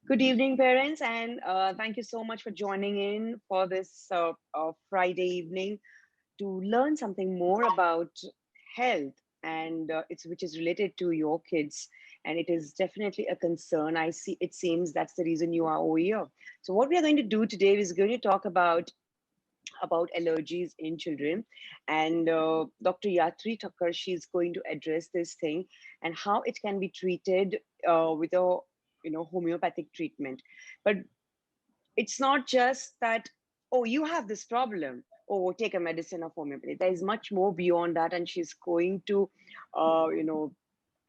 Good evening, parents, and thank you so much for joining in for this Friday evening to learn something more about health and it's which is related to your kids. And it is definitely a concern. I see. It seems that's the reason you are over here. So what we are going to do today is going to talk about allergies in children, and Dr. Yatri Thacker, she's going to address this thing and how it can be treated with a homeopathic treatment. But it's not just that, oh, you have this problem, oh, take a medicine of homeopathy. There is much more beyond that, and she's going to uh, you know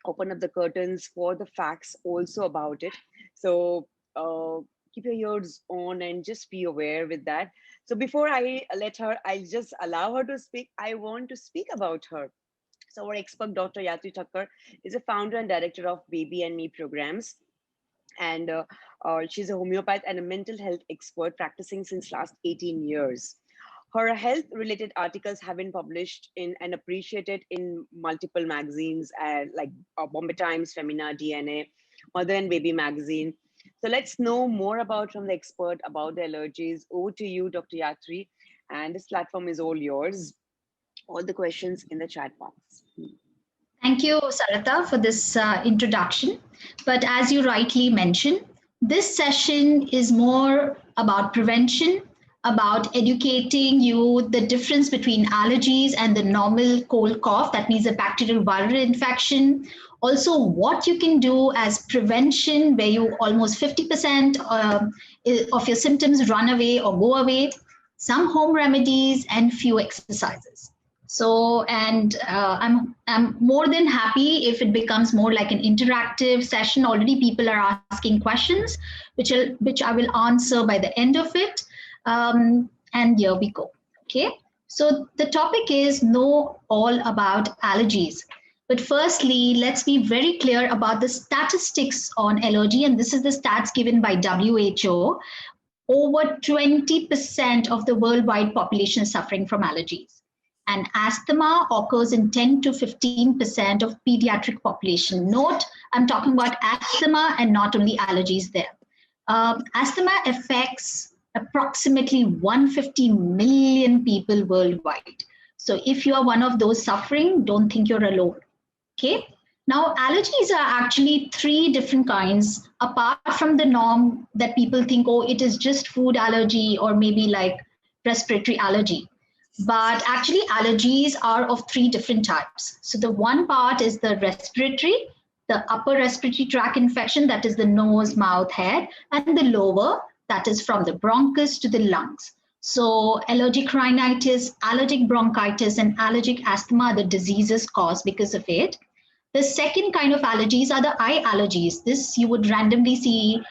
open up the curtains for the facts also about it. So keep your ears on and just be aware with that. So before I let her, I'll just allow her to speak. I want to speak about her. So our expert, Dr. Yatri Thacker, is a founder and director of Baby and Me programs, and she's a homeopath and a mental health expert practicing since last 18 years. Her health related articles have been published in and appreciated in multiple magazines like Bombay Times, Femina, DNA, Mother and Baby magazine. So let's know more about from the expert about the allergies. Over to you, Dr. Yatri, and this platform is all yours. All the questions in the chat box. Thank you, Saratha, for this introduction. But as you rightly mentioned, this session is more about prevention, about educating you the difference between allergies and the normal cold cough, that means a bacterial viral infection. Also, what you can do as prevention, where you almost 50% of your symptoms run away or go away, some home remedies, and few exercises. So, and I'm more than happy if it becomes more like an interactive session. Already people are asking questions, which I will answer by the end of it. And here we go. Okay. So the topic is know all about allergies. But firstly, let's be very clear about the statistics on allergy. And this is the stats given by WHO. Over 20% of the worldwide population is suffering from allergies. And asthma occurs in 10 to 15% of pediatric population. Note, I'm talking about asthma and not only allergies there. Asthma affects approximately 150 million people worldwide. So if you are one of those suffering, don't think you're alone. Okay. Now, allergies are actually three different kinds, apart from the norm that people think, oh, it is just food allergy or maybe like respiratory allergy. But actually, allergies are of three different types. So the one part is the respiratory, the upper respiratory tract infection, that is the nose, mouth, head, and the lower, that is from the bronchus to the lungs. So allergic rhinitis, allergic bronchitis, and allergic asthma are the diseases caused because of it. The second kind of allergies are the eye allergies. This you would randomly see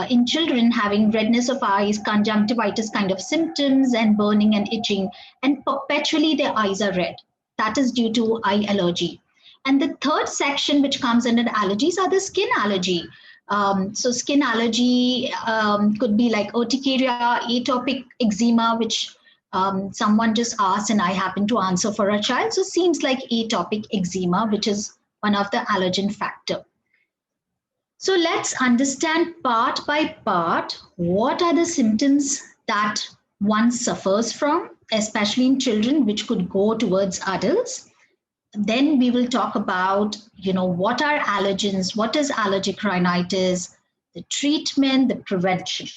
in children having redness of eyes, conjunctivitis kind of symptoms, and burning and itching, and perpetually their eyes are red. That is due to eye allergy. And the third section which comes under allergies are the skin allergy. So skin allergy could be like urticaria, atopic eczema, which someone just asked and I happen to answer for a child. So seems like atopic eczema, which is one of the allergen factor. So let's understand part by part what are the symptoms that one suffers from, especially in children, which could go towards adults. Then we will talk about, what are allergens, what is allergic rhinitis, the treatment, the prevention.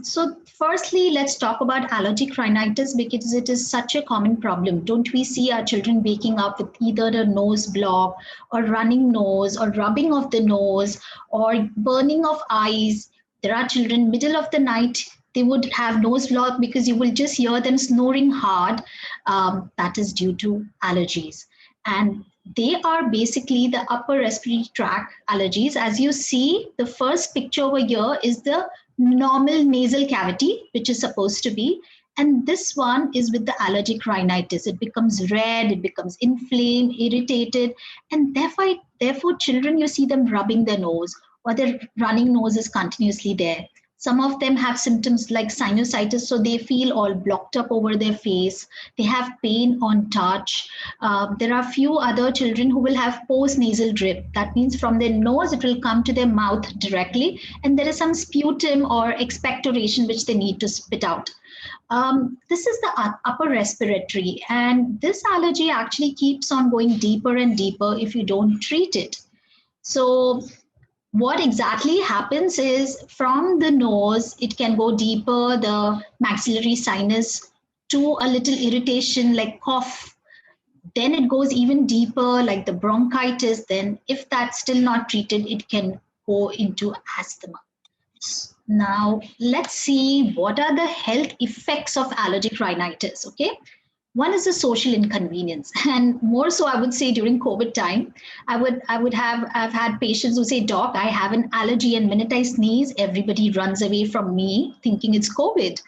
So firstly, let's talk about allergic rhinitis because it is such a common problem. Don't we see our children waking up with either a nose block or running nose or rubbing of the nose or burning of eyes? There are children middle of the night, they would have nose block because you will just hear them snoring hard. That is due to allergies. And they are basically the upper respiratory tract allergies. As you see, the first picture over here is the normal nasal cavity, which is supposed to be. And this one is with the allergic rhinitis. It becomes red, it becomes inflamed, irritated. And therefore children, you see them rubbing their nose or their running nose is continuously there. Some of them have symptoms like sinusitis, so they feel all blocked up over their face. They have pain on touch. There are few other children who will have post-nasal drip. That means from their nose, it will come to their mouth directly, and there is some sputum or expectoration which they need to spit out. This is the upper respiratory, and this allergy actually keeps on going deeper and deeper if you don't treat it. So what exactly happens is from the nose, it can go deeper, the maxillary sinus, to a little irritation like cough. Then it goes even deeper, like the bronchitis. Then, if that's still not treated, it can go into asthma. Now, let's see what are the health effects of allergic rhinitis. Okay. One is the social inconvenience, and more so, I would say during COVID time, I've had patients who say, "Doc, I have an allergy, and minute I sneeze, everybody runs away from me, thinking it's COVID.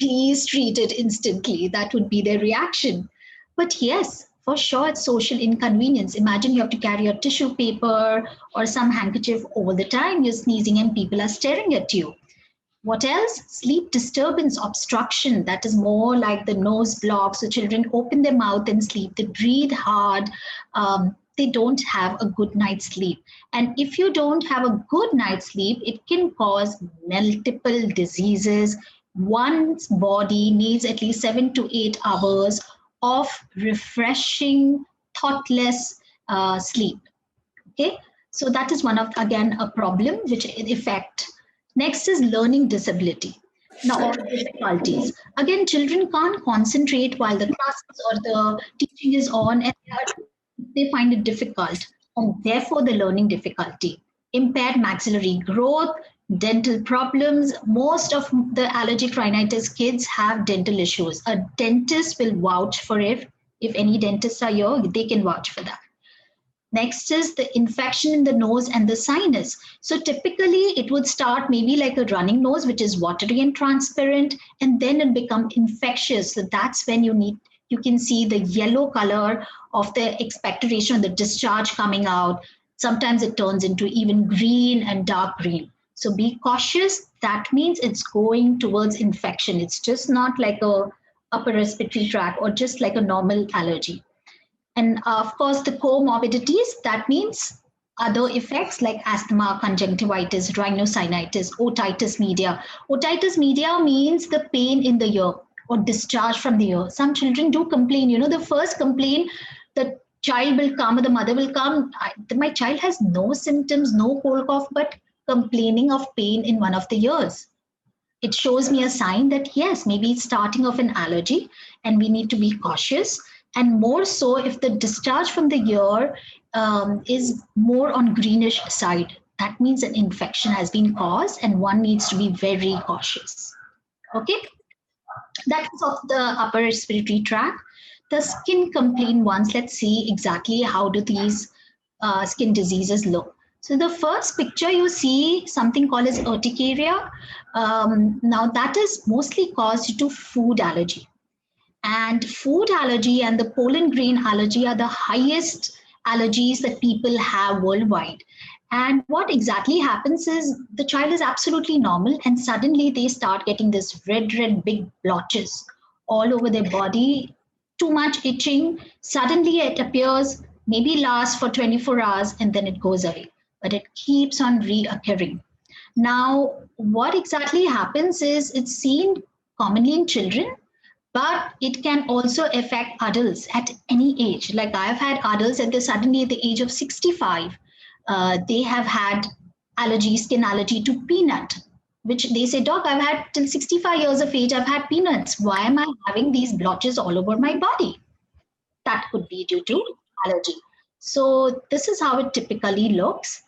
Please treat it instantly." That would be their reaction. But yes, for sure, it's social inconvenience. Imagine you have to carry a tissue paper or some handkerchief all the time. You're sneezing, and people are staring at you. What else? Sleep disturbance, obstruction. That is more like the nose blocks. So children open their mouth and sleep. They breathe hard. They don't have a good night's sleep. And if you don't have a good night's sleep, it can cause multiple diseases. One's body needs at least 7 to 8 hours of refreshing, thoughtless sleep. Okay, so that is one of, again, a problem which affect. Next is learning disability. Now, or difficulties. Again, children can't concentrate while the classes or the teaching is on, and they find it difficult, and therefore the learning difficulty. Impaired maxillary growth, dental problems. Most of the allergic rhinitis kids have dental issues. A dentist will vouch for it. If any dentists are here, they can vouch for that. Next is the infection in the nose and the sinus. So typically it would start maybe like a running nose, which is watery and transparent, and then it become infectious. So that's when you can see the yellow color of the expectoration, the discharge coming out. Sometimes it turns into even green and dark green. So be cautious. That means it's going towards infection. It's just not like a upper respiratory tract or just like a normal allergy. And of course, the comorbidities, that means other effects like asthma, conjunctivitis, rhinosinusitis, otitis media. Otitis media means the pain in the ear or discharge from the ear. Some children do complain. The first complaint, the child will come or the mother will come. My child has no symptoms, no cold cough, but complaining of pain in one of the ears. It shows me a sign that yes, maybe it's starting of an allergy and we need to be cautious. And more so if the discharge from the ear is more on greenish side, that means an infection has been caused and one needs to be very cautious. Okay, that is of the upper respiratory tract. The skin complaint ones, let's see exactly how do these skin diseases look. So the first picture you see something called as urticaria. Now that is mostly caused due to food allergy. And food allergy and the pollen grain allergy are the highest allergies that people have worldwide. And what exactly happens is the child is absolutely normal and suddenly they start getting this red big blotches all over their body, too much itching. Suddenly it appears, maybe lasts for 24 hours and then it goes away. But it keeps on reoccurring. Now, what exactly happens is it's seen commonly in children, but it can also affect adults at any age. Like I've had adults suddenly at the age of 65, they have had allergy, skin allergy to peanut, which they say, Doc, I've had till 65 years of age, I've had peanuts. Why am I having these blotches all over my body? That could be due to allergy. So this is how it typically looks.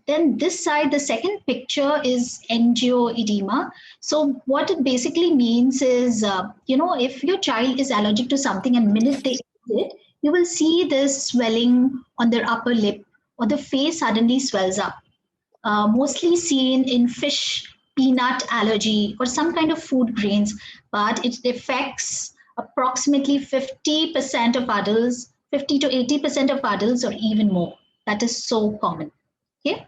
Then this side, the second picture is angioedema. So what it basically means is, if your child is allergic to something and minute they eat it, you will see this swelling on their upper lip or the face suddenly swells up. Mostly seen in fish, peanut allergy or some kind of food grains, but it affects approximately 50% of adults, 50 to 80% of adults or even more. That is so common. Okay.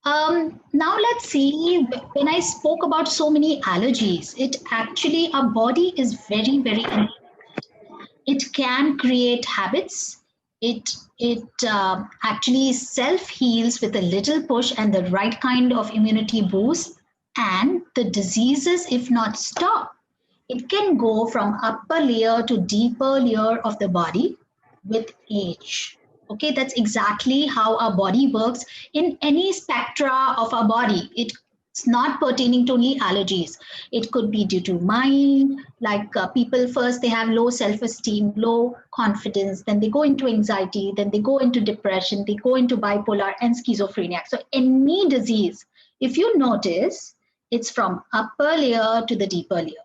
Now let's see. When I spoke about so many allergies, it actually, our body is very, very, it can create habits. It actually self heals with a little push and the right kind of immunity boost, and the diseases, if not stopped, it can go from upper layer to deeper layer of the body with age. Okay, that's exactly how our body works in any spectra of our body. It's not pertaining to only allergies. It could be due to mind, like people first they have low self-esteem, low confidence, then they go into anxiety, then they go into depression, they go into bipolar and schizophrenia. So any disease, if you notice, it's from upper layer to the deeper layer.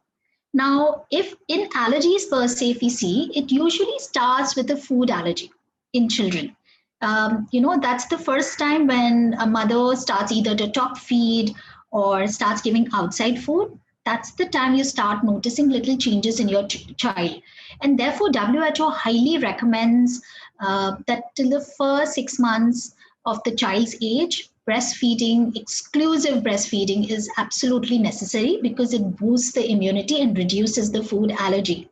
Now, if in allergies per se, if we see, it usually starts with a food allergy in children. That's the first time when a mother starts either to top feed or starts giving outside food. That's the time you start noticing little changes in your child. And therefore, WHO highly recommends that till the first 6 months of the child's age, breastfeeding, exclusive breastfeeding is absolutely necessary because it boosts the immunity and reduces the food allergy.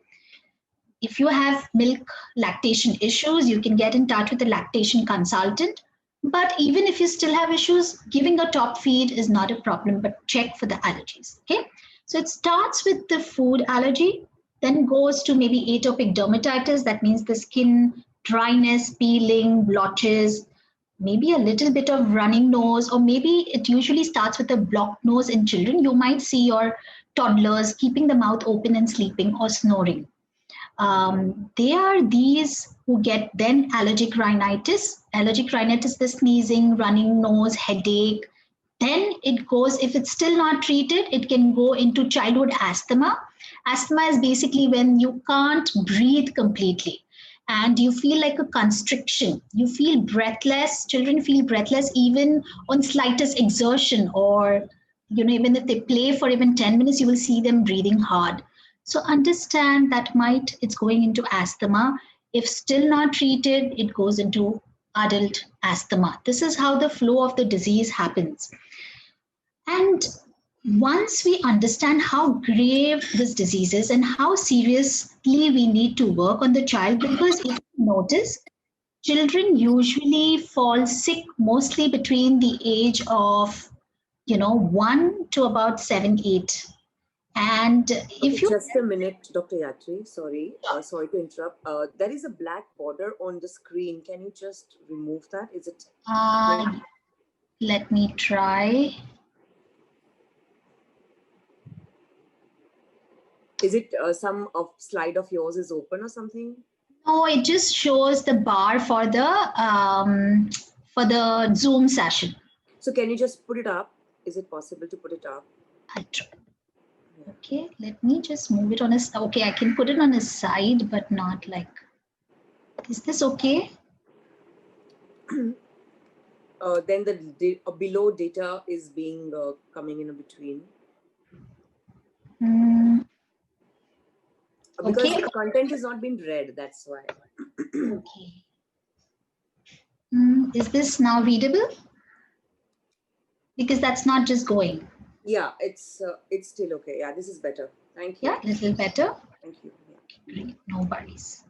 If you have milk lactation issues, you can get in touch with a lactation consultant. But even if you still have issues, giving a top feed is not a problem, but check for the allergies. Okay. So it starts with the food allergy, then goes to maybe atopic dermatitis. That means the skin dryness, peeling, blotches, maybe a little bit of running nose, or maybe it usually starts with a blocked nose in children. You might see your toddlers keeping the mouth open and sleeping or snoring. They are these who get then allergic rhinitis. Allergic rhinitis, the sneezing, running nose, headache. Then it goes, if it's still not treated, it can go into childhood asthma. Asthma is basically when you can't breathe completely and you feel like a constriction. You feel breathless. Children feel breathless even on slightest exertion, or even if they play for even 10 minutes, you will see them breathing hard. So understand that it's going into asthma. If still not treated, it goes into adult asthma. This is how the flow of the disease happens. And once we understand how grave this disease is and how seriously we need to work on the child, because if you notice, children usually fall sick mostly between the age of 1 to about 7, 8. And if you just a minute, Dr. Yatri, sorry to interrupt. There is a black border on the screen. Can you just remove that? Is it? Let me try. Is it some of slide of yours is open or something? No, it just shows the bar for the Zoom session. So can you just put it up? Is it possible to put it up? I'll try. Okay, let me just move it on a. Okay, I can put it on a side, but not like. Is this okay? Then the below data is being coming in between. Because okay. the content is not being read, that's why. Okay. Is this now readable? Because that's not just going. Yeah, it's still okay. Yeah, this is better. Thank you. Yeah, a little better. Thank you. Yeah. Great. No worries.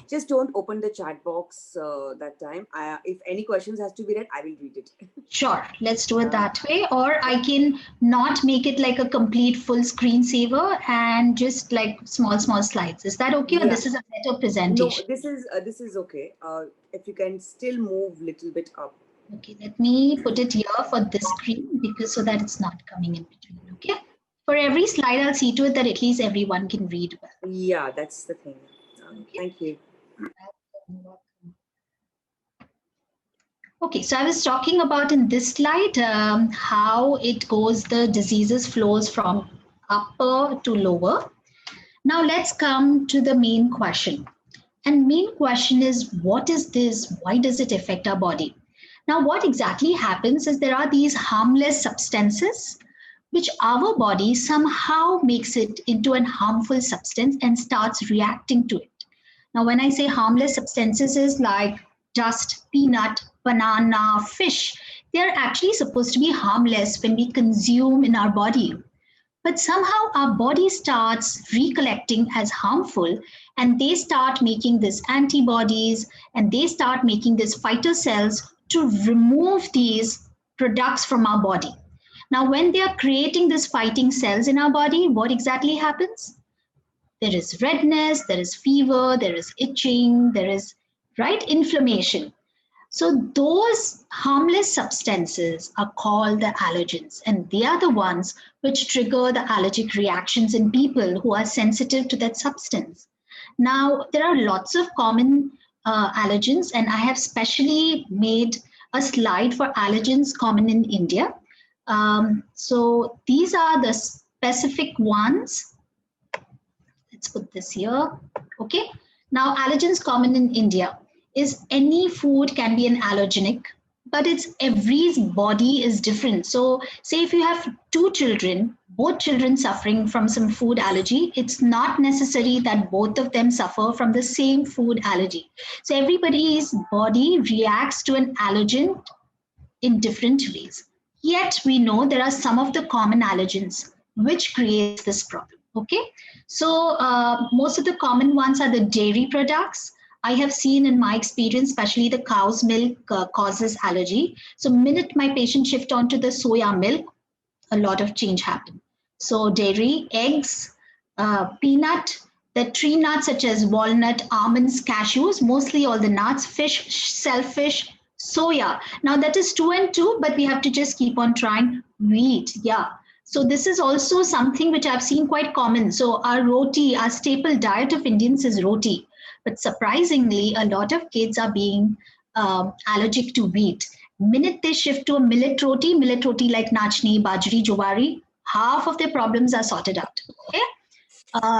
Just don't open the chat box that time. If any questions has to be read, I will read it. Sure, let's do it that way. Or I can not make it like a complete full screensaver and just like small slides. Is that okay? Or this is a better presentation? No, this is okay. If you can still move a little bit up. Okay, let me put it here for this screen because so that it's not coming in between. Okay. For every slide, I'll see to it that at least everyone can read well. Yeah, that's the thing. Okay. Thank you. Okay, so I was talking about in this slide how it goes, the diseases flows from upper to lower. Now let's come to the main question. And main question is, what is this? Why does it affect our body? Now, what exactly happens is there are these harmless substances which our body somehow makes it into a harmful substance and starts reacting to it. Now, when I say harmless substances is like dust, peanut, banana, fish, they're actually supposed to be harmless when we consume in our body. But somehow our body starts recollecting as harmful, and they start making these antibodies, and they start making these fighter cells to remove these products from our body. Now, when they are creating these fighting cells in our body, what exactly happens? There is redness, there is fever, there is itching, there is, right, inflammation. So those harmless substances are called the allergens, and they are the ones which trigger the allergic reactions in people who are sensitive to that substance. Now, there are lots of common allergens, and I have specially made a slide for allergens common in India. So these are the specific ones. Let's put this here. Okay. Now, allergens common in India is any food can be an allergenic, but it's every's body is different. So say if you have two children, both children suffering from some food allergy, it's not necessary that both of them suffer from the same food allergy. So everybody's body reacts to an allergen in different ways. Yet we know there are some of the common allergens which creates this problem. Okay, so most of the common ones are the dairy products. I have seen in my experience, especially the cow's milk causes allergy. So minute my patient shift onto the soya milk, a lot of change happen. So dairy, eggs, peanut, the tree nuts such as walnut, almonds, cashews, mostly all the nuts, fish, shellfish, soya. Now that is 2 and 2, but we have to just keep on trying. Wheat, yeah. So this is also something which I've seen quite common. So our roti, our staple diet of Indians is roti. But surprisingly, a lot of kids are being allergic to wheat. Minute they shift to a millet roti like nachni, bajri, jowari, half of their problems are sorted out. Okay.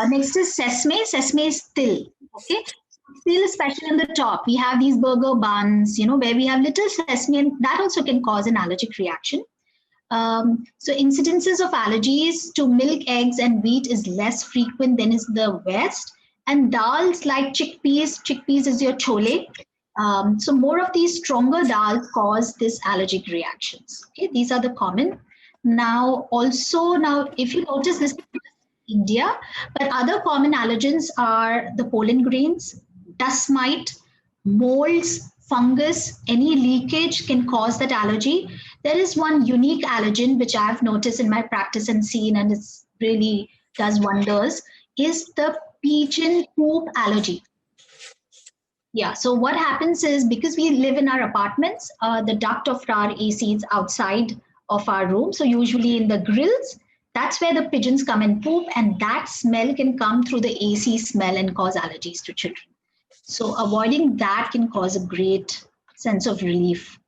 Next is sesame. Sesame is till. Okay. Still, especially on the top, we have these burger buns, where we have little sesame, and that also can cause an allergic reaction. So incidences of allergies to milk, eggs, and wheat is less frequent than is the West. And dals like chickpeas is your chole. So more of these stronger dals cause this allergic reactions. Okay, these are the common. Now, if you notice this, India, but other common allergens are the pollen grains, dust mite, molds, fungus, any leakage can cause that allergy. There is one unique allergen which I've noticed in my practice and seen, and it really does wonders, is the pigeon poop allergy. Yeah, so what happens is because we live in our apartments, the duct of our AC is outside of our room. So usually in the grills, that's where the pigeons come and poop, and that smell can come through the AC smell and cause allergies to children. So avoiding that can cause a great sense of relief.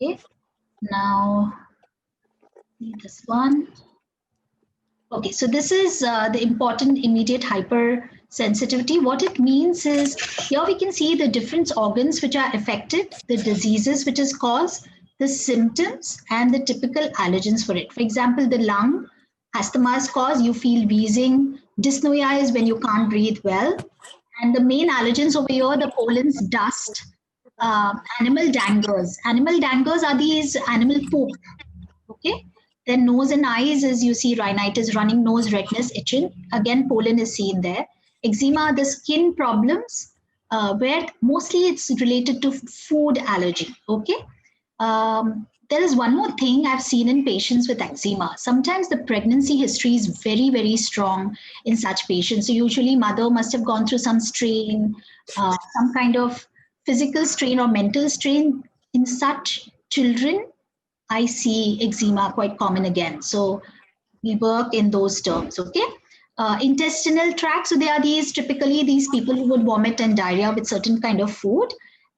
Okay, now this one. Okay, so this is the important immediate hypersensitivity. What it means is here we can see the different organs which are affected, the diseases which is caused, the symptoms, and the typical allergens for it. For example, the lung, asthma is caused, you feel wheezing, dyspnea is when you can't breathe well. And the main allergens over here, the pollens, dust, animal dangers. Animal dangers are these animal poop, okay? Then nose and eyes, as you see, rhinitis, running nose, redness, itching. Again, pollen is seen there. Eczema, the skin problems, where mostly it's related to food allergy, okay? There is one more thing I've seen in patients with eczema. Sometimes the pregnancy history is very, very strong in such patients. So usually mother must have gone through some strain, some kind of physical strain or mental strain. In such children, I see eczema quite common again. So we work in those terms, okay? Intestinal tract, so they are typically these people who would vomit and diarrhea with certain kind of food.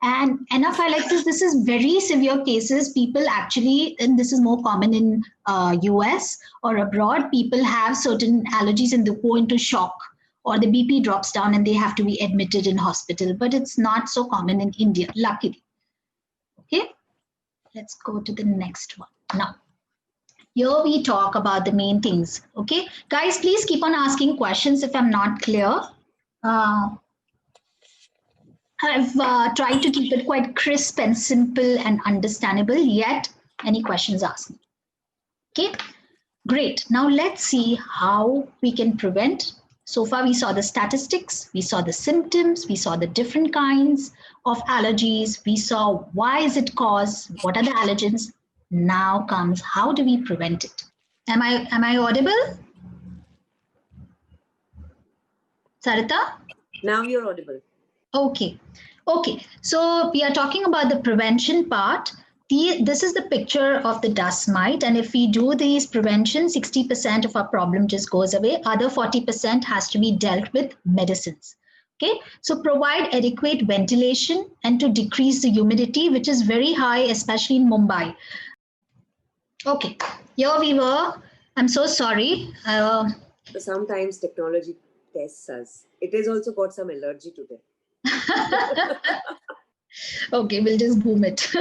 And anaphylaxis, this is very severe cases. People actually, and this is more common in US or abroad, people have certain allergies and they go into shock, or the BP drops down and they have to be admitted in hospital. But it's not so common in India, luckily. Okay, let's go to the next one. Now, here we talk about the main things. Okay, guys, please keep on asking questions if I'm not clear. I've tried to keep it quite crisp and simple and understandable, yet any questions asked me. Okay, great. Now let's see how we can prevent. So far we saw the statistics, we saw the symptoms, we saw the different kinds of allergies, we saw why is it caused, what are the allergens. Now comes how do we prevent it. Am I audible? Sarita? Now you're audible. Okay. Okay. So we are talking about the prevention part. This is the picture of the dust mite. And if we do these prevention, 60% of our problem just goes away. Other 40% has to be dealt with medicines. Okay. So provide adequate ventilation and to decrease the humidity, which is very high, especially in Mumbai. Okay. Here we were. I'm so sorry. Sometimes technology tests us. It has also got some allergy today. Okay, we'll just boom it.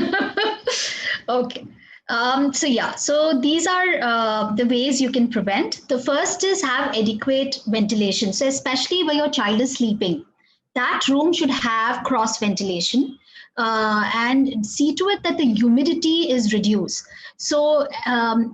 Okay. So these are the ways you can prevent. The first is have adequate ventilation. So especially where your child is sleeping, that room should have cross ventilation and see to it that the humidity is reduced. So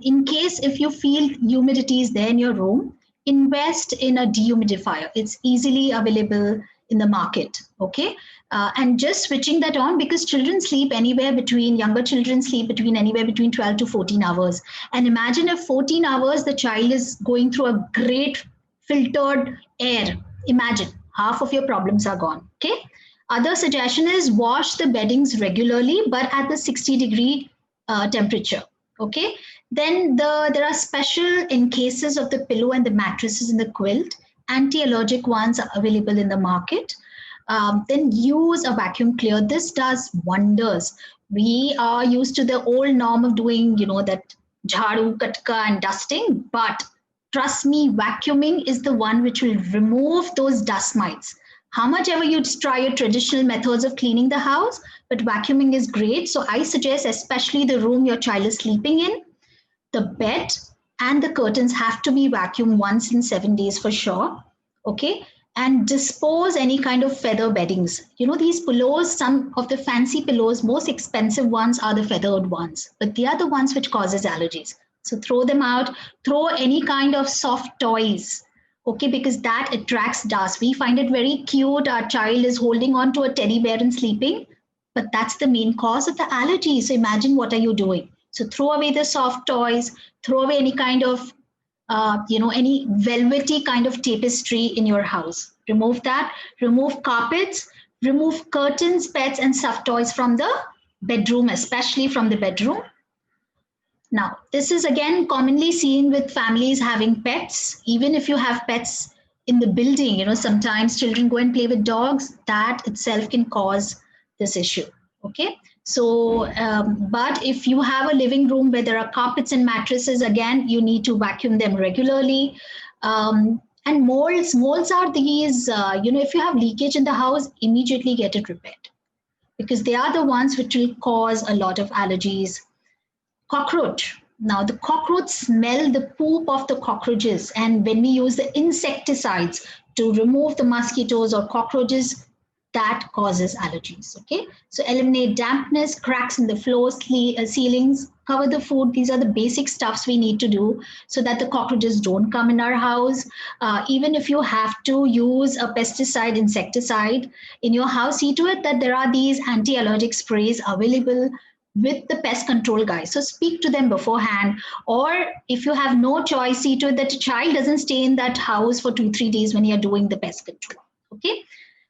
in case if you feel humidity is there in your room, invest in a dehumidifier. It's easily available in the market. Okay. And just switching that on because children sleep younger children sleep anywhere between 12 to 14 hours. And imagine if 14 hours the child is going through a great filtered air. Imagine half of your problems are gone. Okay. Other suggestion is wash the beddings regularly, but at the 60-degree temperature. Okay. Then there are special encases of the pillow and the mattresses in the quilt. Anti-allergic ones are available in the market. Then use a vacuum cleaner. This does wonders. We are used to the old norm of doing, that jharu, katka and dusting. But trust me, vacuuming is the one which will remove those dust mites. How much ever you try your traditional methods of cleaning the house, but vacuuming is great. So I suggest especially the room your child is sleeping in, the bed and the curtains have to be vacuumed once in 7 days for sure. Okay. And dispose any kind of feather beddings. These pillows, some of the fancy pillows, most expensive ones are the feathered ones, but they are the ones which causes allergies. So throw them out, throw any kind of soft toys. Okay, because that attracts dust. We find it very cute. Our child is holding on to a teddy bear and sleeping, but that's the main cause of the allergy. So imagine what are you doing? So throw away the soft toys, throw away any kind of, any velvety kind of tapestry in your house. Remove that, remove carpets, remove curtains, pets and soft toys from the bedroom, especially from the bedroom. Now, this is again commonly seen with families having pets. Even if you have pets in the building, sometimes children go and play with dogs. That itself can cause this issue. Okay. So, but if you have a living room where there are carpets and mattresses, again, you need to vacuum them regularly. And molds are these, if you have leakage in the house, immediately get it repaired because they are the ones which will cause a lot of allergies. Cockroach. Now the cockroach smell the poop of the cockroaches, and when we use the insecticides to remove the mosquitoes or cockroaches, that causes allergies. Okay, so eliminate dampness, cracks in the floors, ceilings, cover the food. These are the basic stuffs we need to do so that the cockroaches don't come in our house. Even if you have to use a pesticide, insecticide in your house, see to it that there are these anti-allergic sprays available with the pest control guys. So speak to them beforehand, or if you have no choice, see to it that a child doesn't stay in that house for 2-3 days when you're doing the pest control. Okay.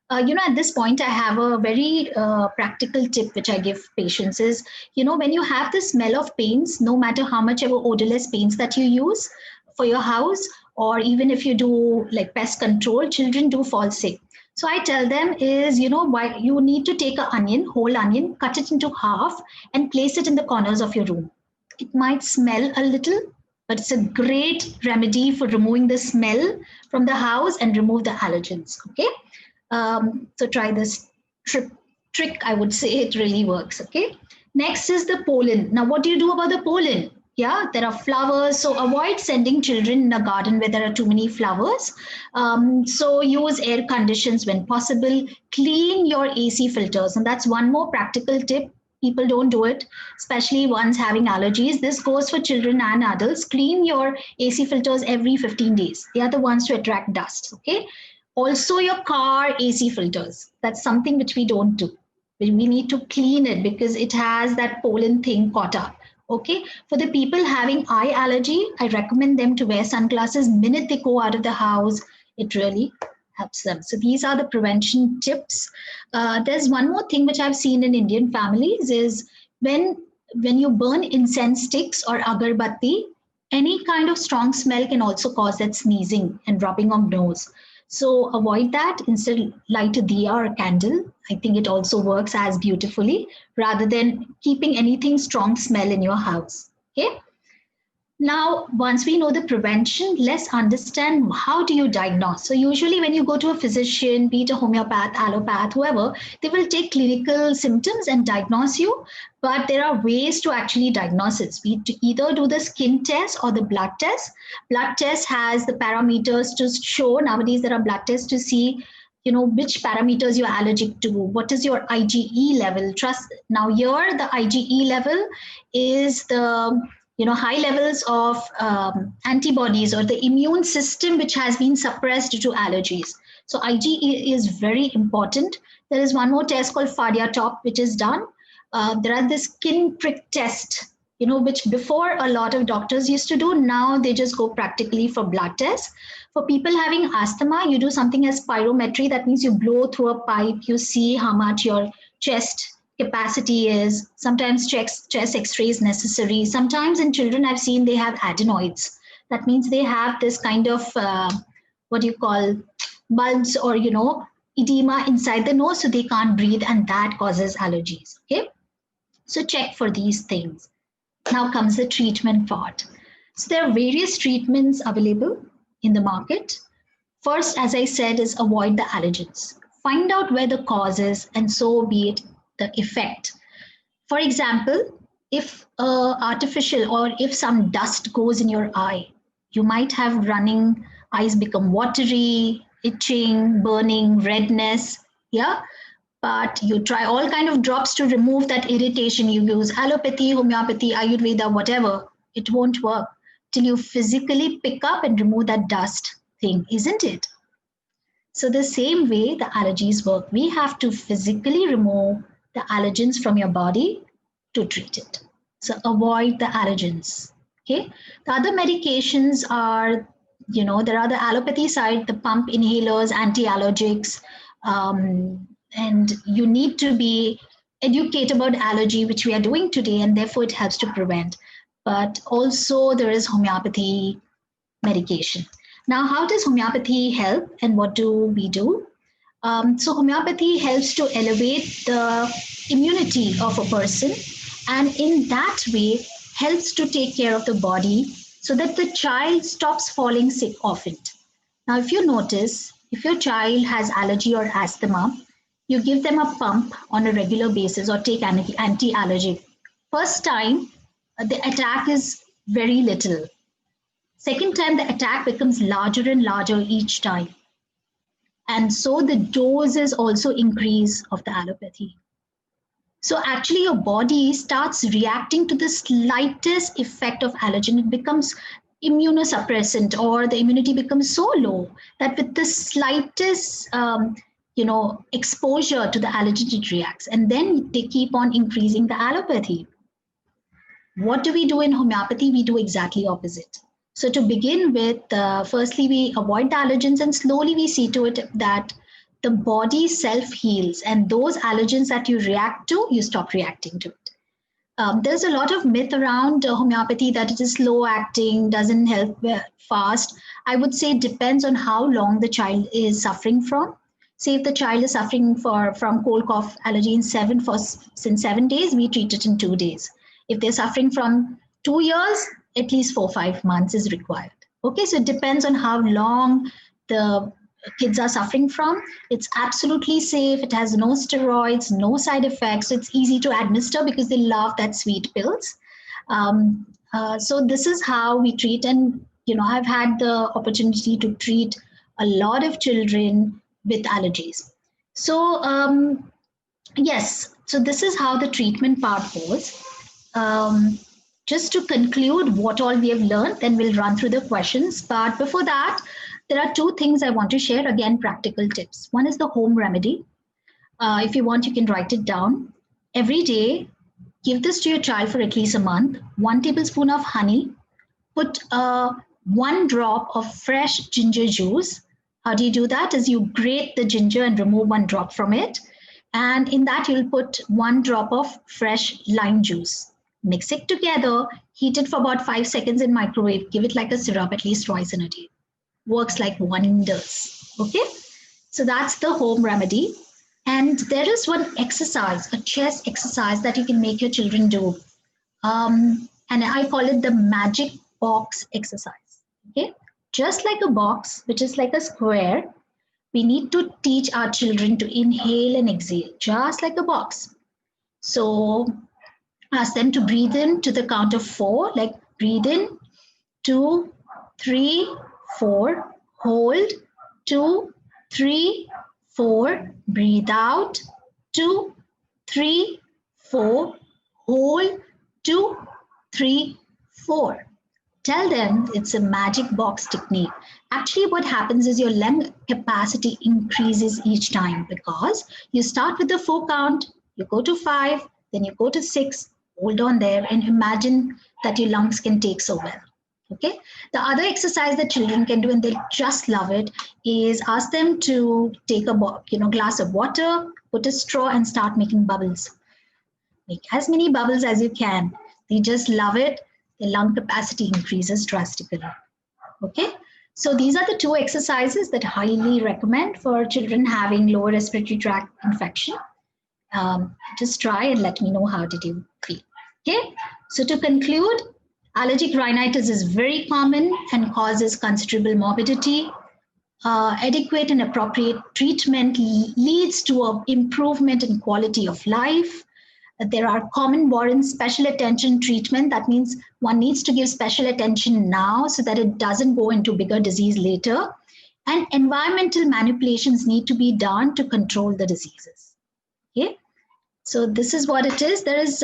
At this point, I have a very practical tip which I give patients is, when you have the smell of paints, no matter how much ever odorless paints that you use for your house, or even if you do like pest control, children do fall sick. So I tell them is, why you need to take an onion, whole onion, cut it into half and place it in the corners of your room. It might smell a little, but it's a great remedy for removing the smell from the house and remove the allergens. Okay. So try this trick. I would say it really works. Okay. Next is the pollen. Now, what do you do about the pollen? Yeah, there are flowers. So avoid sending children in a garden where there are too many flowers. So use air conditions when possible. Clean your AC filters. And that's one more practical tip. People don't do it, especially ones having allergies. This goes for children and adults. Clean your AC filters every 15 days. They are the ones to attract dust. Okay. Also, your car AC filters. That's something which we don't do. We need to clean it because it has that pollen thing caught up. Okay, for the people having eye allergy, I recommend them to wear sunglasses minute they go out of the house. It really helps them. So these are the prevention tips. There's one more thing which I've seen in Indian families is when you burn incense sticks or agarbatti, any kind of strong smell can also cause that sneezing and rubbing of nose. So avoid that. Instead, light a diya or a candle. I think it also works as beautifully rather than keeping anything strong smell in your house. Okay. Now, once we know the prevention, let's understand how do you diagnose. So usually when you go to a physician, be it a homeopath, allopath, whoever, they will take clinical symptoms and diagnose you. But there are ways to actually diagnose it. We either do the skin test or the blood test. Blood test has the parameters to show. Nowadays, there are blood tests to see which parameters you're allergic to, what is your IgE level. Trust now here the IgE level is the high levels of antibodies or the immune system which has been suppressed due to allergies. So IgE is very important. There is one more test called Fadia Top which is done. There are the skin prick test, which before a lot of doctors used to do. Now they just go practically for blood tests. For people having asthma, you do something as spirometry. That means you blow through a pipe, you see how much your chest capacity is. Sometimes chest x-ray is necessary. Sometimes in children I've seen they have adenoids. That means they have this kind of what do you call bulbs or edema inside the nose, so they can't breathe, and that causes allergies. Okay, so check for these things. Now comes the treatment part. So there are various treatments available in the market. First, as I said, is avoid the allergens. Find out where the cause is, and so be it the effect. For example, if artificial or if some dust goes in your eye, you might have running eyes, become watery, itching, burning, redness. Yeah, but you try all kind of drops to remove that irritation. You use allopathy, homeopathy, Ayurveda, whatever. It won't work till you physically pick up and remove that dust thing, isn't it? So the same way the allergies work, we have to physically remove the allergens from your body to treat it. So avoid the allergens. Okay. The other medications are, there are the allopathy side, the pump inhalers, anti-allergics, and you need to be educated about allergy, which we are doing today, and therefore it helps to prevent. But also there is homeopathy medication. Now, how does homeopathy help and what do we do? So homeopathy helps to elevate the immunity of a person, and in that way helps to take care of the body so that the child stops falling sick often. Now, if you notice, if your child has allergy or asthma, you give them a pump on a regular basis or take anti-allergic. First time, the attack is very little. Second time, the attack becomes larger and larger each time. And so the doses also increase of the allopathy. So actually your body starts reacting to the slightest effect of allergen. It becomes immunosuppressant, or the immunity becomes so low that with the slightest exposure to the allergen, it reacts. And then they keep on increasing the allopathy. What do we do in homeopathy? We do exactly opposite. So to begin with, firstly, we avoid the allergens, and slowly we see to it that the body self-heals, and those allergens that you react to, you stop reacting to it. There's a lot of myth around homeopathy that it is slow acting, doesn't help fast. I would say it depends on how long the child is suffering from. Say if the child is suffering from cold cough allergy since 7 days, we treat it in 2 days. If they're suffering from 2 years, at least 4 or 5 months is required. Okay, so it depends on how long the kids are suffering from. It's absolutely safe. It has no steroids, no side effects. So it's easy to administer because they love that sweet pills. So this is how we treat, and I've had the opportunity to treat a lot of children with allergies. So yes, so this is how the treatment part goes. Just to conclude what all we have learned, then we'll run through the questions. But before that, there are two things I want to share. Again, practical tips. One is the home remedy. If you want, you can write it down. Every day, give this to your child for at least a month. 1 tablespoon of honey. Put 1 drop of fresh ginger juice. How do you do that? Is you grate the ginger and remove 1 drop from it. And in that, you'll put 1 drop of fresh lime juice. Mix it together, heat it for about 5 seconds in microwave, give it like a syrup at least twice in a day. Works like wonders. Okay, so that's the home remedy. And there is one exercise, a chest exercise that you can make your children do. And I call it the magic box exercise. Okay, just like a box, which is like a square, we need to teach our children to inhale and exhale, just like a box. So ask them to breathe in to the count of 4, like breathe in, 2, 3, 4, hold, 2, 3, 4, breathe out, 2, 3, 4, hold, 2, 3, 4. Tell them it's a magic box technique. Actually, what happens is your lung capacity increases each time because you start with the 4 count, you go to 5, then you go to 6, hold on there and imagine that your lungs can take so well. Okay. The other exercise that children can do, and they just love it, is ask them to take a glass of water, put a straw and start making bubbles. Make as many bubbles as you can. They just love it. The lung capacity increases drastically. Okay. So these are the 2 exercises that I highly recommend for children having lower respiratory tract infection. Just try and let me know how did you feel. Okay. So to conclude, allergic rhinitis is very common and causes considerable morbidity. Adequate and appropriate treatment leads to an improvement in quality of life. There are common warrants special attention treatment. That means one needs to give special attention now so that it doesn't go into bigger disease later. And environmental manipulations need to be done to control the diseases. Okay, so this is what it is. There is,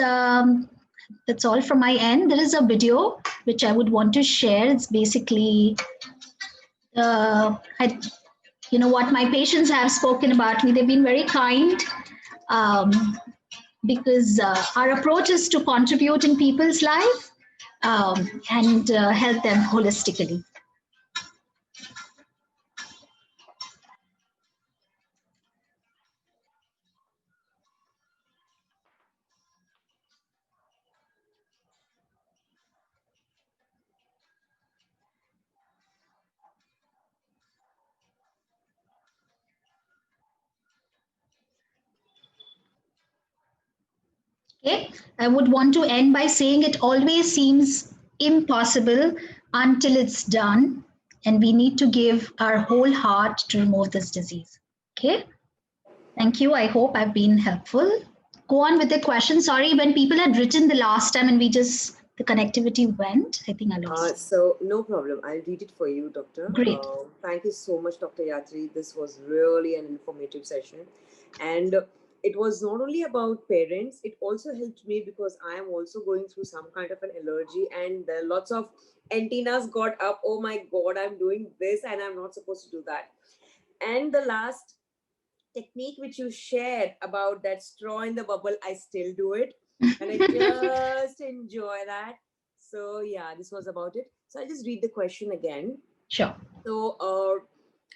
that's all from my end. There is a video which I would want to share. It's basically, what my patients have spoken about me. They've been very kind. Because our approach is to contribute in people's life and help them holistically. Okay, I would want to end by saying it always seems impossible until it's done, and we need to give our whole heart to remove this disease. Okay, thank you. I hope I've been helpful. Go on with the question. Sorry, when people had written the last time and the connectivity went, I think I lost. So no problem. I'll read it for you, Doctor. Great. Thank you so much, Dr. Yatri. This was really an informative session. And it was not only about parents, it also helped me because I am also going through some kind of an allergy, and there are lots of antennas got up. Oh my God, I'm doing this and I'm not supposed to do that. And the last technique which you shared about that straw in the bubble, I still do it. And I just enjoy that. So yeah, this was about it. So I'll just read the question again. Sure. So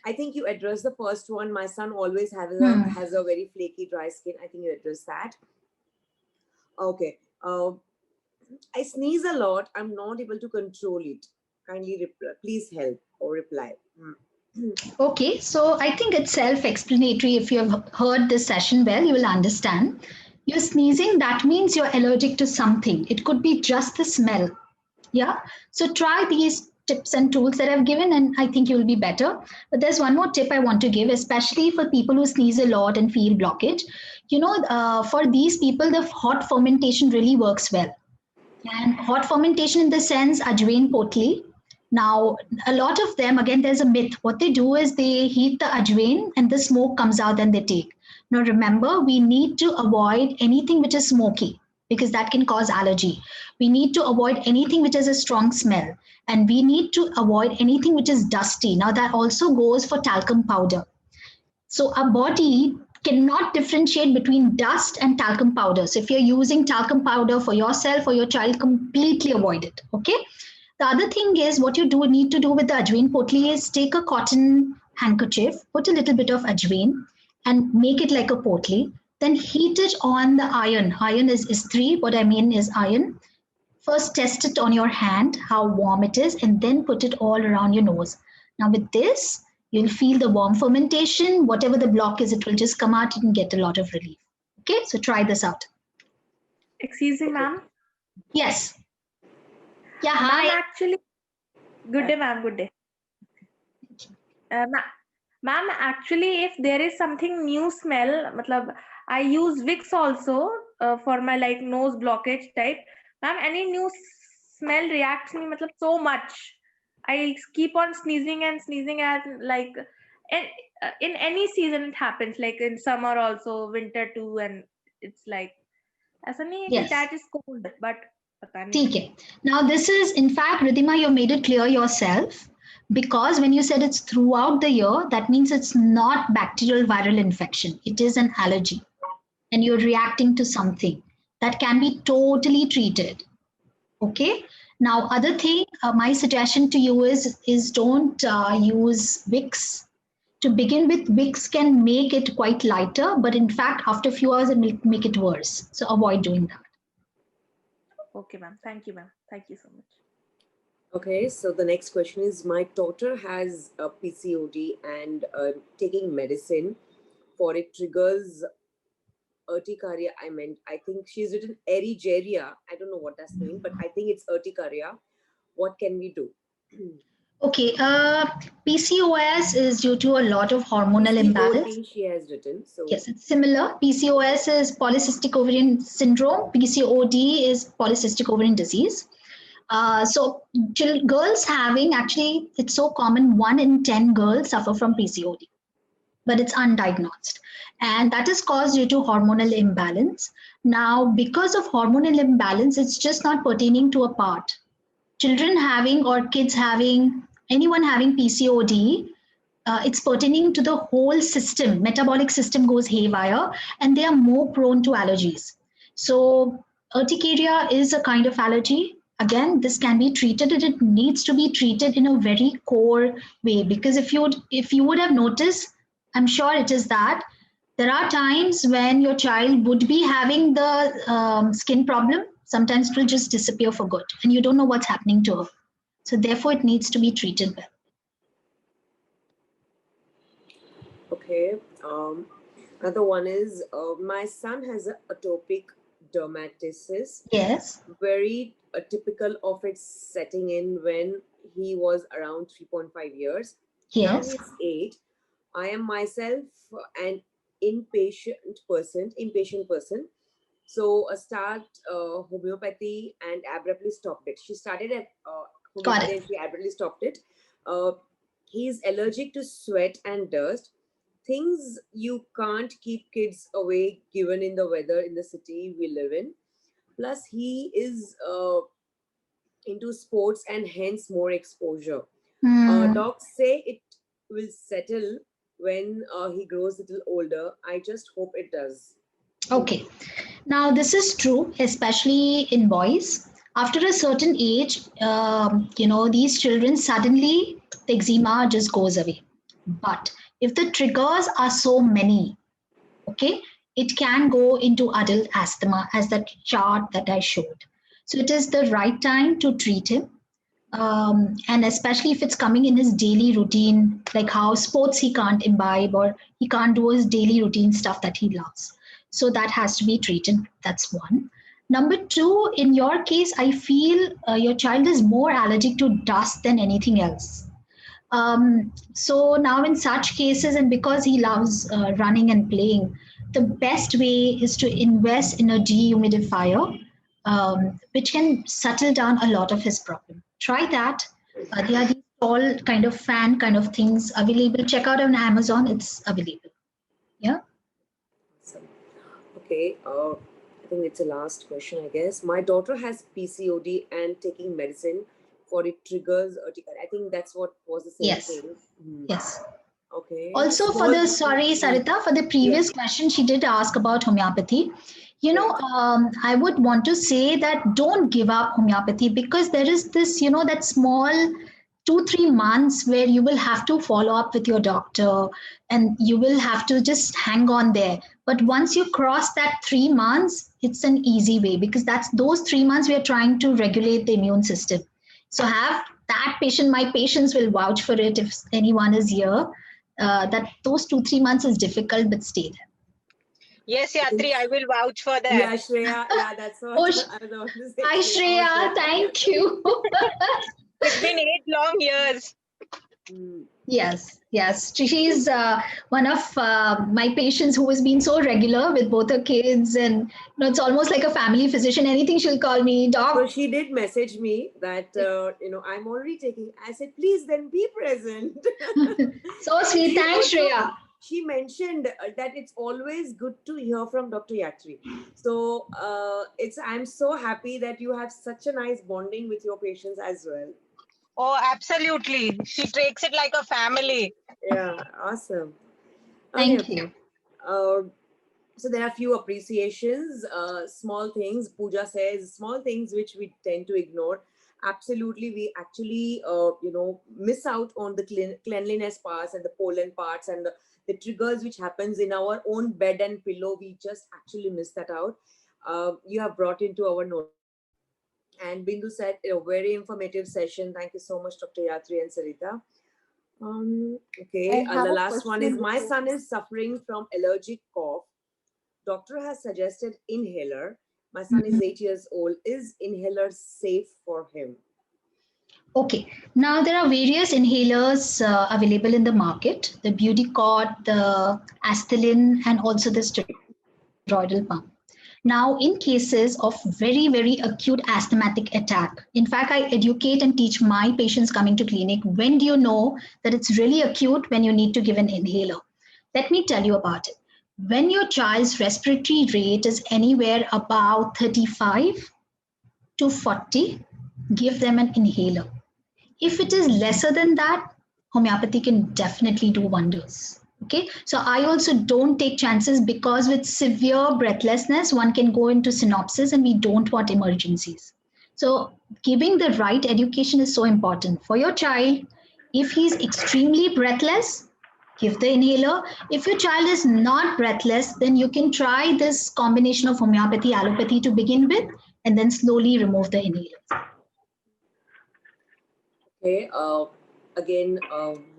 I think you addressed the first one. My son always has a very flaky, dry skin. I think you addressed that. Okay. I sneeze a lot. I'm not able to control it. Kindly please help or reply. Okay, so I think it's self-explanatory. If you have heard this session well, you will understand. You're sneezing, that means you're allergic to something. It could be just the smell. Yeah, so try these tips and tools that I've given, and I think you'll be better. But there's one more tip I want to give, especially for people who sneeze a lot and feel blockage. For these people, the hot fermentation really works well. And hot fermentation in the sense, ajwain potli. Now, a lot of them, again, there's a myth. What they do is they heat the ajwain and the smoke comes out and they take. Now, remember, we need to avoid anything which is smoky because that can cause allergy. We need to avoid anything which has a strong smell. And we need to avoid anything which is dusty. Now, that also goes for talcum powder. So our body cannot differentiate between dust and talcum powder. So if you're using talcum powder for yourself or your child, completely avoid it. Okay. The other thing is what you need to do with the ajwain potli is take a cotton handkerchief, put a little bit of ajwain and make it like a potli. Then heat it on the iron. Iron is istri. What I mean is iron. First test it on your hand, how warm it is, and then put it all around your nose. Now with this, you'll feel the warm fermentation. Whatever the block is, it will just come out and get a lot of relief. Okay, so try this out. Excuse me, ma'am. Yes. Yeah, Ma'am, hi. actually, good day, ma'am. Good day. Ma'am, actually, if there is something new smell, matlab, I use Vicks also for my like nose blockage type. Ma'am, any new smell reacts me matlab, so much. I keep on sneezing and like in any season it happens, like in summer also, winter too, and it's like as Yes. that is cold, but Okay. Now this is, in fact, Ridhima, you made it clear yourself because when you said it's throughout the year, that means it's not bacterial viral infection. It is an allergy and you're reacting to something that can be totally treated. Okay. Now, other thing, my suggestion to you is don't use Vicks. To begin with, Vicks can make it quite lighter, but in fact, after a few hours, it will make it worse. So avoid doing that. Okay, ma'am. Thank you, ma'am. Thank you so much. Okay, so the next question is, my daughter has a PCOD and taking medicine for it triggers urticaria. I think she's written erigeria. I don't know what that's mean, but I think it's urticaria. What can we do? Okay, PCOS is due to a lot of hormonal imbalance. PCOD she has written. So yes, it's similar. PCOS is polycystic ovarian syndrome. PCOD is polycystic ovarian disease. So girls having, actually, it's so common, 1 in 10 girls suffer from PCOD, but it's undiagnosed. And that is caused due to hormonal imbalance. Now, because of hormonal imbalance, it's just not pertaining to a part. Children having or kids having, anyone having PCOD, it's pertaining to the whole system. Metabolic system goes haywire and they are more prone to allergies. So urticaria is a kind of allergy. Again, this can be treated and it needs to be treated in a very core way, because if you would have noticed, I'm sure it is that there are times when your child would be having the skin problem. Sometimes it will just disappear for good and you don't know what's happening to her. So therefore it needs to be treated well. Okay. Another one is my son has an atopic dermatitis. Yes. Very typical of its setting in when he was around 3.5 years. Yes. Now he's 8. I am myself an impatient person. So start homeopathy and abruptly stopped it. She started at homeopathy and she abruptly stopped it. He's allergic to sweat and dust. Things you can't keep kids away given in the weather in the city we live in. Plus, he is into sports and hence more exposure. Docs say it will settle when he grows a little older. I just hope it does. Okay. Now, this is true, especially in boys. After a certain age, these children suddenly, the eczema just goes away. But if the triggers are so many, okay, it can go into adult asthma as that chart that I showed. So it is the right time to treat him. And especially if it's coming in his daily routine, like how sports he can't imbibe or he can't do his daily routine stuff that he loves. So that has to be treated. That's one. Number 2, in your case, I feel your child is more allergic to dust than anything else. So now in such cases, and because he loves running and playing, the best way is to invest in a dehumidifier. which can settle down a lot of his problem. Try that. There are these all kind of fan kind of things available. Check out on Amazon. It's available. Yeah. Awesome. Okay. I think it's the last question, I guess. My daughter has PCOD and taking medicine for it triggers. I think that's what was the same Yes. thing. Yes. Okay. Also, for the sorry, Sarita, for the previous question, she did ask about homeopathy. You know, I would want to say that don't give up homeopathy, because there is this, you know, that small 2-3 months where you will have to follow up with your doctor and you will have to just hang on there. But once you cross that 3 months, it's an easy way, because that's those 3 months we are trying to regulate the immune system. So have that patient, my patients will vouch for it if anyone is here, that those 2-3 months is difficult, but stay there. Yes, Yatri, I will vouch for that. Yeah, Shreya. Yeah, that's what Oh, I was about to say. hi, Shreya. Thank you. It's been 8 long years. Yes, yes. She's one of my patients who has been so regular with both her kids, and you know, it's almost like a family physician. Anything she'll call me, doc. So she did message me that you know, I'm already taking. I said, please then be present. So sweet. Thanks, Shreya. She mentioned that it's always good to hear from Dr. Yatri. So I'm so happy that you have such a nice bonding with your patients as well. Oh, absolutely. She takes it like a family. Yeah, awesome. Thank you. So there are few appreciations, small things. Pooja says small things which we tend to ignore. Absolutely, we actually you know, miss out on the cleanliness parts and the pollen parts and the triggers which happens in our own bed and pillow. We just actually miss that out. You have brought into our note. And Bindu said a very informative session. Thank you so much, Dr. Yatri and Sarita. Okay, the last one is, my son is suffering from allergic cough. Doctor has suggested inhaler. My son is 8 years old. Is inhaler safe for him? Okay, now there are various inhalers available in the market, the Budicort, the Asthalin, and also the steroidal pump. Now, in cases of very, very acute asthmatic attack, in fact, I educate and teach my patients coming to clinic, when do you know that it's really acute, when you need to give an inhaler? Let me tell you about it. When your child's respiratory rate is anywhere about 35 to 40, give them an inhaler. If it is lesser than that, homeopathy can definitely do wonders. Okay, so I also don't take chances, because with severe breathlessness, one can go into synopsis and we don't want emergencies. So giving the right education is so important for your child. If he's extremely breathless, give the inhaler. If your child is not breathless, then you can try this combination of homeopathy, allopathy to begin with, and then slowly remove the inhaler. Okay, again,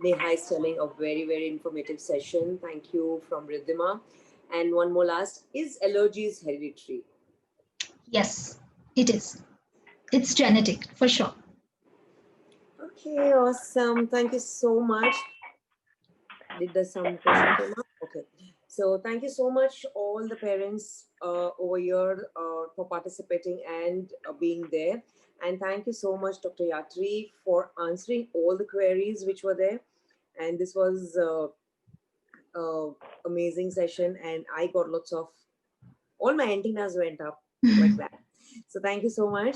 Neha is telling a very, very informative session. Thank you from Riddhima. And one more last, is allergies hereditary? Yes, it is. It's genetic for sure. Okay, awesome. Thank you so much. Did the some question come up? Okay. So thank you so much, all the parents over here for participating and being there. And thank you so much, Dr. Yatri, for answering all the queries which were there. And this was amazing session. And I got lots of, all my antennas went up like that. So thank you so much.